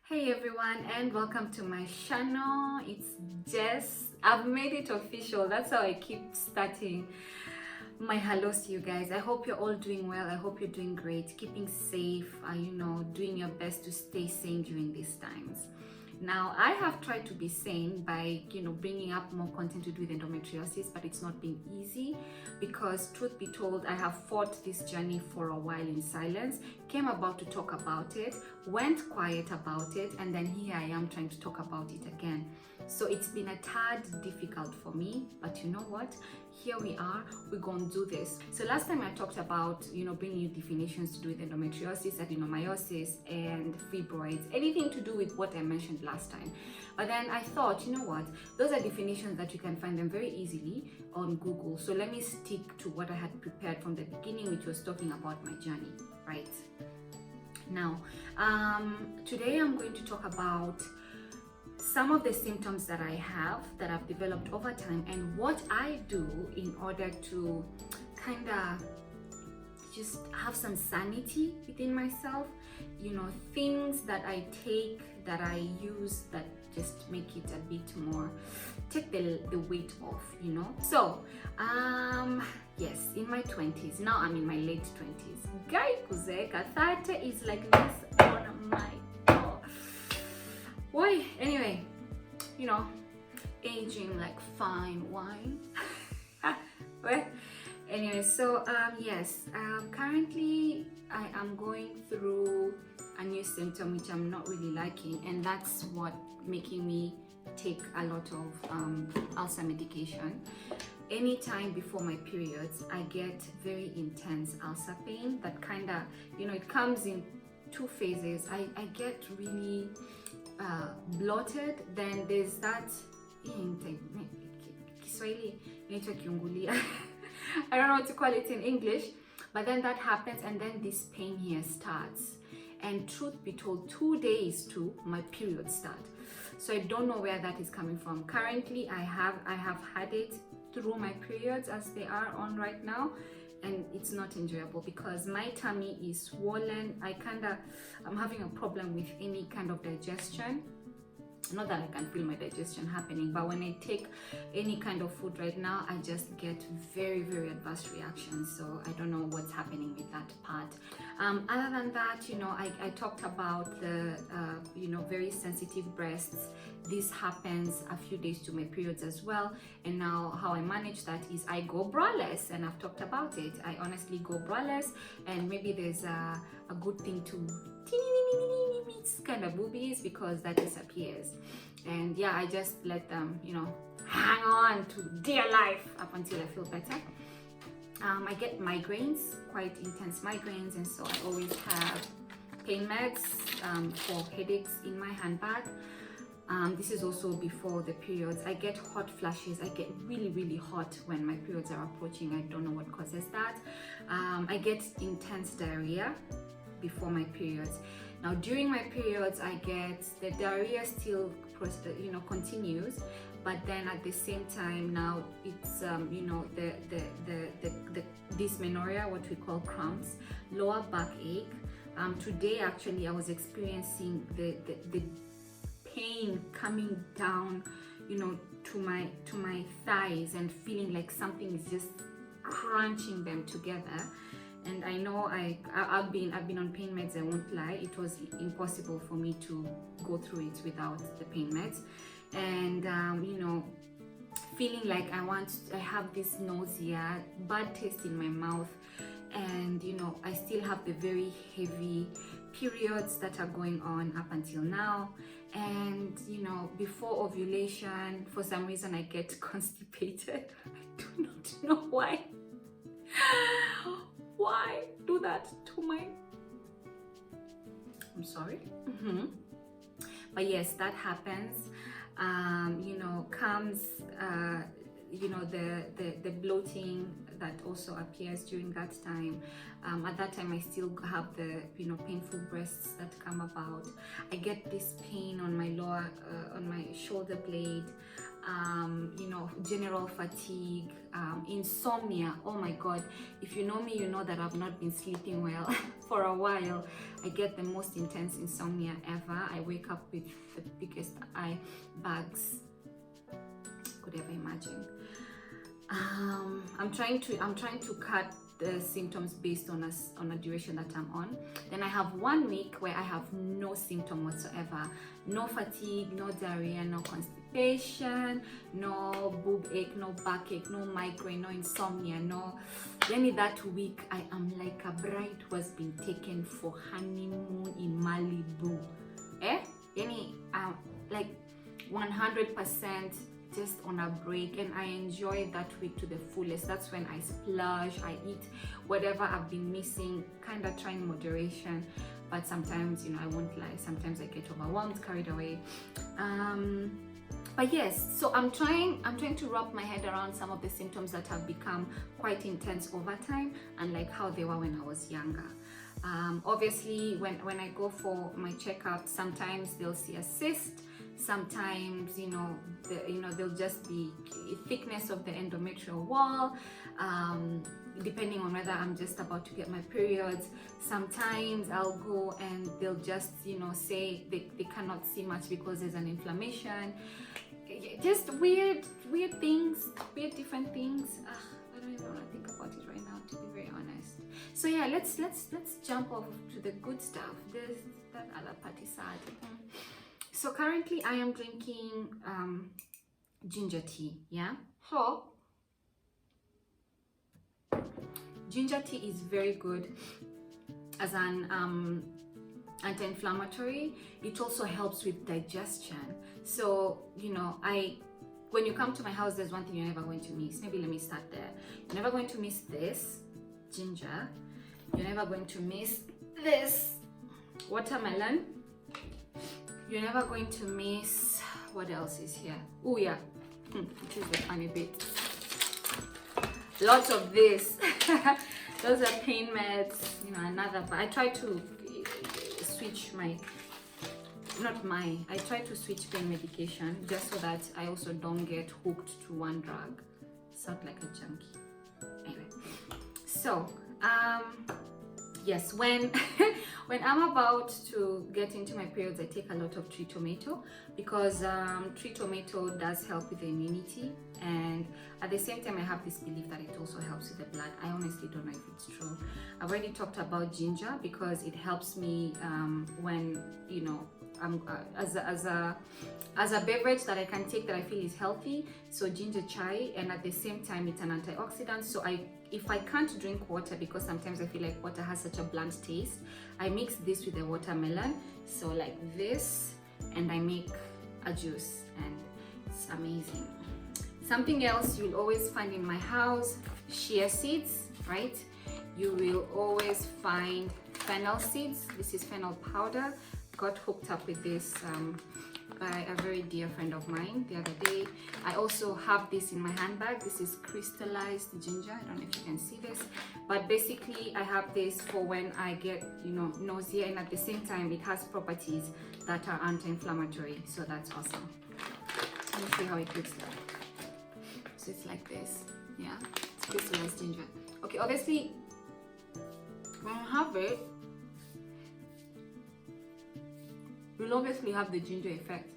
Hey everyone, and welcome to my channel. It's Jess. I've made it official. That's how I keep starting my hellos to you guys. I hope you're all doing well. I hope you're doing great, keeping safe, doing your best to stay sane during these times. Now, I have tried to be sane by, bringing up more content to do with endometriosis, but it's not been easy because, truth be told, I have fought this journey for a while in silence, came about to talk about it, went quiet about it, and then here I am trying to talk about it again. So it's been a tad difficult for me, but you know what? Here we are, we're gonna do this. So last time I talked about, bringing you definitions to do with endometriosis, adenomyosis, and fibroids, anything to do with what I mentioned last time. But then I thought, you know what? Those are definitions that you can find them very easily on Google. So let me stick to what I had prepared from the beginning, which was talking about my journey, right? Now, today I'm going to talk about some of the symptoms that I have that I've developed over time and what I do in order to kind of just have some sanity within myself, things that I take, that I use, that just make it a bit more, take the weight off, So, yes, in my 20s, now I'm in my late 20s. Guy kuzeka, 30 is like this on my boy, anyway, aging like fine wine. Well, anyway, so yes, currently I am going through a new symptom which I'm not really liking, and that's what making me take a lot of ulcer medication. Anytime before my periods, I get very intense ulcer pain that kind of, it comes in two phases. I get really bloated, then there's that Kiswahili inaitwa kiungulia. I don't know what to call it in English, but then that happens and then this pain here starts. And truth be told, 2 days to my period start. So I don't know where that is coming from. Currently, I have had it through my periods as they are on right now, and it's not enjoyable because my tummy is swollen. I'm having a problem with any kind of digestion. Not that I can feel my digestion happening, but when I take any kind of food right now, I just get very, very adverse reactions. So I don't know what's happening with that part. Other than that, I talked about the, very sensitive breasts. This happens a few days to my periods as well. And now how I manage that is I go braless, and I've talked about it. I honestly go braless, and maybe there's a good thing to kind of boobies because that disappears. And yeah, I just let them, hang on to dear life up until I feel better. I get migraines, quite intense migraines, and so I always have pain meds for headaches in my handbag. This is also before the periods. I get hot flashes. I get really, really hot when my periods are approaching. I don't know what causes that. I get intense diarrhea before my periods. Now during my periods, I get the diarrhea still continues, but then at the same time now it's the dysmenorrhea, what we call cramps, lower backache. Today actually I was experiencing the pain coming down, to my thighs, and feeling like something is just crunching them together. And I know I've been on pain meds, I won't lie. It was impossible for me to go through it without the pain meds. And feeling like I have this nausea, bad taste in my mouth, and I still have the very heavy periods that are going on up until now. And before ovulation, for some reason I get constipated. I do not know why. Why do that to my... I'm sorry. But yes, that happens. Comes the bloating, that also appears during that time. At that time I still have the painful breasts that come about. I get this pain on my lower on my shoulder blade, general fatigue, insomnia. Oh my god, if you know me, you know that I've not been sleeping well for a while. I get the most intense insomnia ever. I wake up with the biggest eye bags could ever imagine. I'm trying to cut the symptoms based on a duration that I'm on. Then I have 1 week where I have no symptom whatsoever. No fatigue, no diarrhea, no constipation, no boob ache, no backache, no migraine, no insomnia, no. Then that week I am like a bride who has been taken for honeymoon in Malibu. Like 100% just on a break, and I enjoy that week to the fullest. That's when I splurge, I eat whatever I've been missing, kind of trying moderation, but sometimes I won't lie, sometimes I get overwhelmed, carried away. But yes, so I'm trying to wrap my head around some of the symptoms that have become quite intense over time, and like how they were when I was younger. Obviously when I go for my checkup, sometimes they'll see a cyst, sometimes there'll just be thickness of the endometrial wall, depending on whether I'm just about to get my periods. Sometimes I'll go and they'll just say they cannot see much because there's an inflammation. Just weird things, weird different things. I don't even want to think about it right now, to be very honest. So yeah, let's jump off to the good stuff. There's that other party side. So currently I am drinking ginger tea. Yeah, so ginger tea is very good as an anti-inflammatory. It also helps with digestion. So when you come to my house, there's one thing you're never going to miss. Maybe let me start there. You're never going to miss this ginger. You're never going to miss this watermelon. You're never going to miss, what else is here? Oh yeah, which is the funny bit. Lots of this. Those are pain meds, another, but I try to switch I try to switch pain medication just so that I also don't get hooked to one drug. Sound like a junkie. Anyway, so yes, when I'm about to get into my periods, I take a lot of tree tomato because tree tomato does help with the immunity, and at the same time I have this belief that it also helps with the blood. I honestly don't know if it's true. I've already talked about ginger because it helps me when as a beverage that I can take that I feel is healthy. So ginger chai, and at the same time it's an antioxidant. So if I can't drink water because sometimes I feel like water has such a blunt taste, I mix this with the watermelon, so like this, and I make a juice, and it's amazing. Something else you'll always find in my house, chia seeds, right? You will always find fennel seeds. This is fennel powder. Got hooked up with this by a very dear friend of mine the other day. I also have this in my handbag. This is crystallized ginger. I don't know if you can see this, but basically I have this for when I get nausea, and at the same time it has properties that are anti-inflammatory, so that's awesome. Let me see how it looks like. So it's like this. Yeah, it's crystallized ginger. Okay, obviously when I have it, will obviously have the ginger effect,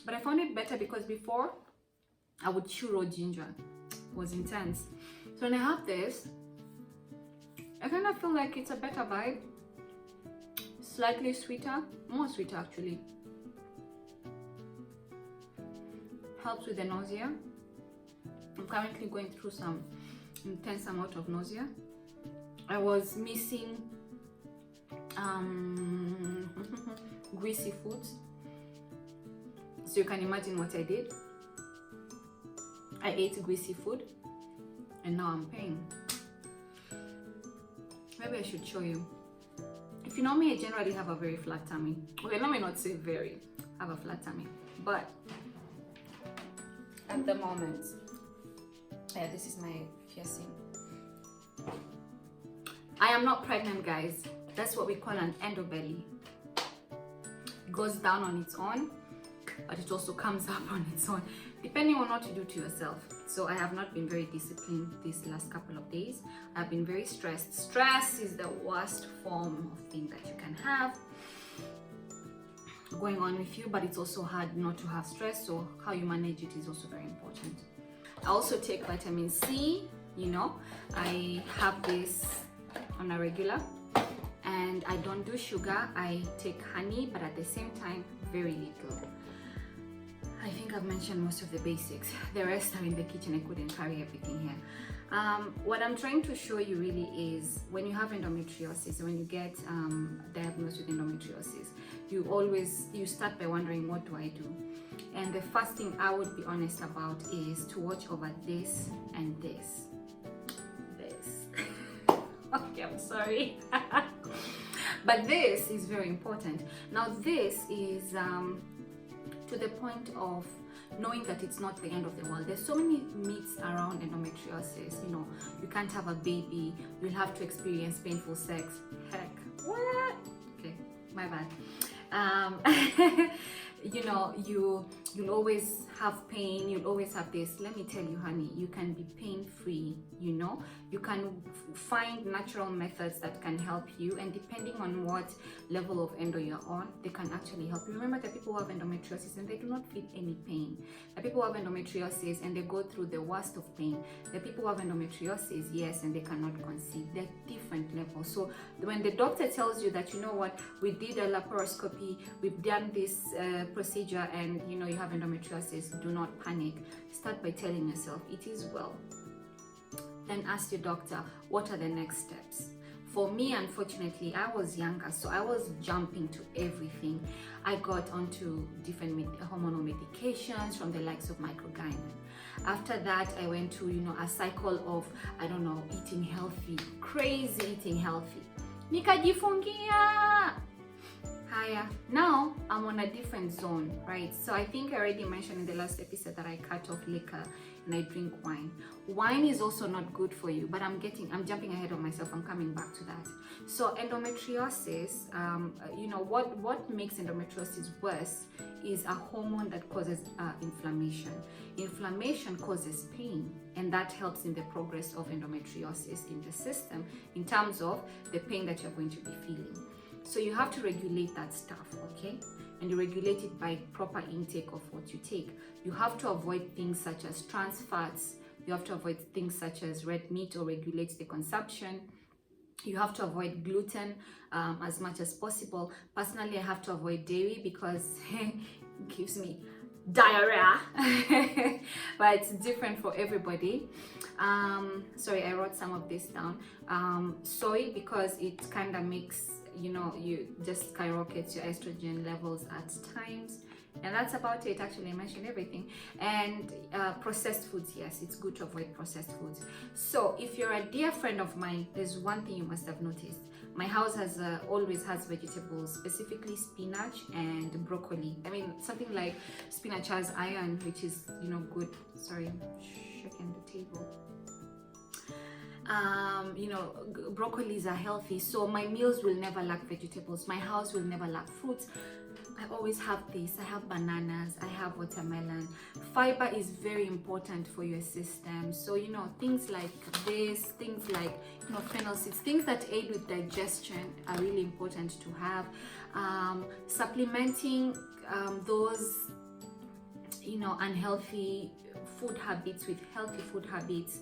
but I found it better because before I would chew raw ginger. It was intense. So when I have this, I kind of feel like it's a better vibe, slightly sweeter, more sweeter actually. Helps with the nausea. I'm currently going through some intense amount of nausea. I was missing greasy foods, so you can imagine what I did. I ate greasy food and now I'm paying. Maybe I should show you. If you know me, I generally have a very flat tummy. Okay, let me not say very, I have a flat tummy, but at the moment, yeah, this is my piercing. I am not pregnant, guys. That's what we call an endo belly. It goes down on its own, but it also comes up on its own, depending on what you do to yourself. So I have not been very disciplined these last couple of days. I've been very stressed. Stress is the worst form of thing that you can have going on with you, but it's also hard not to have stress, so how you manage it is also very important. I also take vitamin C, you know. I have this on a regular, and I don't do sugar. I take honey, but at the same time very little. I think I've mentioned most of the basics. The rest are in the kitchen. I couldn't carry everything here. What I'm trying to show you really is when you have endometriosis, when you get diagnosed with endometriosis, you start by wondering, what do I do? And the first thing I would be honest about is to watch over this and this. Okay, I'm sorry. But this is very important. Now this is to the point of knowing that it's not the end of the world. There's so many myths around endometriosis. You know, you can't have a baby, you'll have to experience painful sex. Heck, what? Okay, my bad. You know, you'll always have pain, you'll always have this. Let me tell you, honey, you can be pain-free, you know. You can find natural methods that can help you, and depending on what level of endo you're on, they can actually help you. Remember that people who have endometriosis and they do not feel any pain. The people who have endometriosis and they go through the worst of pain. The people who have endometriosis, yes, and they cannot conceive. They're different levels. So when the doctor tells you that, you know what, we did a laparoscopy, we've done this procedure, and you know you have endometriosis, do not panic. Start by telling yourself it is well. Then ask your doctor, what are the next steps? For me, unfortunately, I was younger, so I was jumping to everything. I got onto different hormonal medications from the likes of microgynon. After that, I went to, you know, a cycle of, I don't know, eating healthy, crazy eating healthy. Nikajifungia! Higher. Now I'm on a different zone, right? So I think I already mentioned in the last episode that I cut off liquor and I drink wine. Wine is also not good for you, but I'm jumping ahead of myself. I'm coming back to that. So endometriosis, you know, what makes endometriosis worse is a hormone that causes inflammation. Inflammation causes pain, and that helps in the progress of endometriosis in the system in terms of the pain that you're going to be feeling. So you have to regulate that stuff, okay? And you regulate it by proper intake of what you take. You have to avoid things such as trans fats. You have to avoid things such as red meat, or regulate the consumption. You have to avoid gluten as much as possible. Personally, I have to avoid dairy because it gives me diarrhea. But it's different for everybody. Sorry, I wrote some of this down. Soy, because it kind of makes, you know, you just skyrockets your estrogen levels at times, and that's about it. Actually, I mentioned everything. And processed foods, yes, it's good to avoid processed foods. So if you're a dear friend of mine, there's one thing you must have noticed. My house has always has vegetables, specifically spinach and broccoli. I mean, something like spinach has iron, which is, you know, good. Sorry, I'm shaking the table. You know, broccolis are healthy, so my meals will never lack vegetables. My house will never lack fruits. I always have this. I have bananas, I have watermelon. Fiber is very important for your system. So, you know, things like this, things like, you know, fennel seeds, things that aid with digestion are really important to have. Supplementing those, you know, unhealthy food habits with healthy food habits.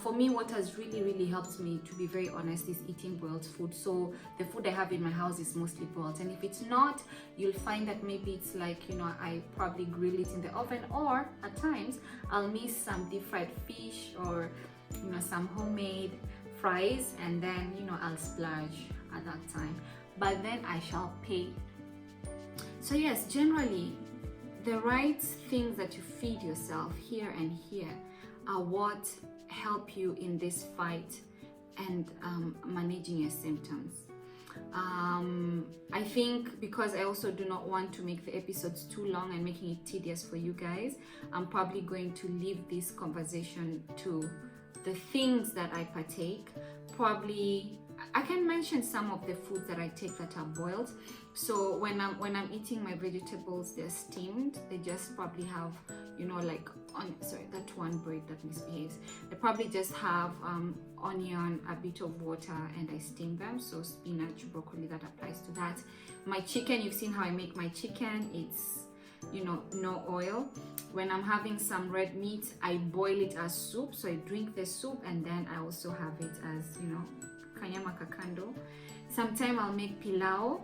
For me, what has really helped me, to be very honest, is eating boiled food. So the food I have in my house is mostly boiled, and if it's not, you'll find that maybe it's like, you know, I probably grill it in the oven, or at times I'll miss some deep fried fish, or, you know, some homemade fries, and then, you know, I'll splurge at that time, but then I shall pay. So yes, generally the right things that you feed yourself here and here are what help you in this fight and managing your symptoms. I think because I also do not want to make the episodes too long and making it tedious for you guys, I'm probably going to leave this conversation to the things that I partake. Probably I can mention some of the foods that I take that are boiled. So when I'm eating my vegetables, they're steamed. They just probably have, you know, like that one bread that misbehaves. They probably just have onion, a bit of water, and I steam them. So spinach, broccoli, that applies to that. My chicken, you've seen how I make my chicken. It's, you know, no oil. When I'm having some red meat, I boil it as soup. So I drink the soup, and then I also have it as, you know, kanyama kakando. Sometimes I'll make pilau,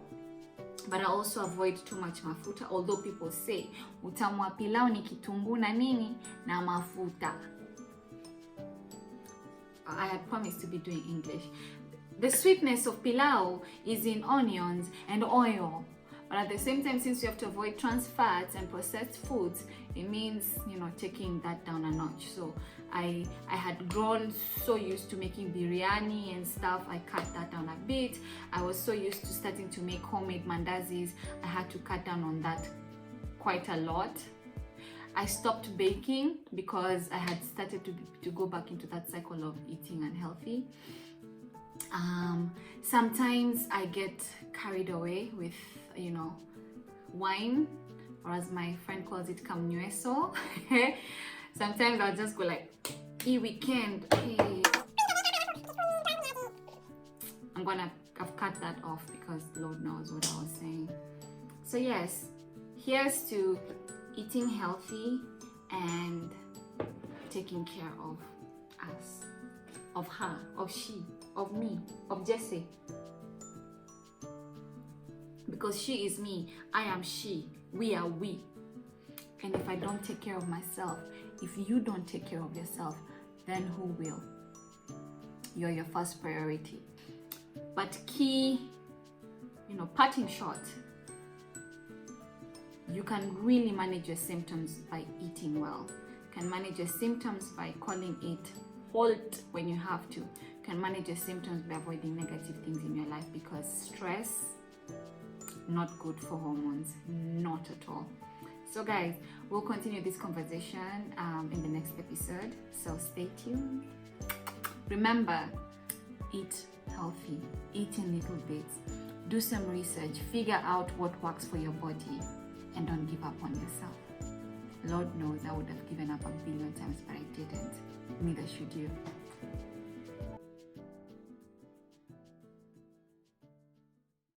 but I also avoid too much mafuta, although people say utamu wa pilau ni kitunguu na nini na mafuta. I had promised to be doing English. The sweetness of pilau is in onions and oil, but at the same time, since you have to avoid trans fats and processed foods, it means, you know, taking that down a notch. So I had grown so used to making biryani and stuff. I cut that down a bit. I was so used to starting to make homemade mandazis. I had to cut down on that quite a lot. I stopped baking because I had started to go back into that cycle of eating unhealthy. Sometimes I get carried away with, you know, wine, or as my friend calls it, kamnyweso. Sometimes I'll just go like, weekend, hey. I've cut that off because Lord knows what I was saying. So yes, here's to eating healthy and taking care of us, of her, of she, of me, of Jessie. Because she is me, I am she, we are we. And if I don't take care of myself, if you don't take care of yourself, then who will? You're your first priority. But key, you know, parting shot, you can really manage your symptoms by eating well. You can manage your symptoms by calling it halt when you have to. You can manage your symptoms by avoiding negative things in your life, because stress, not good for hormones, not at all. So guys, we'll continue this conversation in the next episode, so stay tuned. Remember, eat healthy, eat in little bits, do some research, figure out what works for your body, and don't give up on yourself. Lord knows I would have given up a billion times, but I didn't. Neither should you.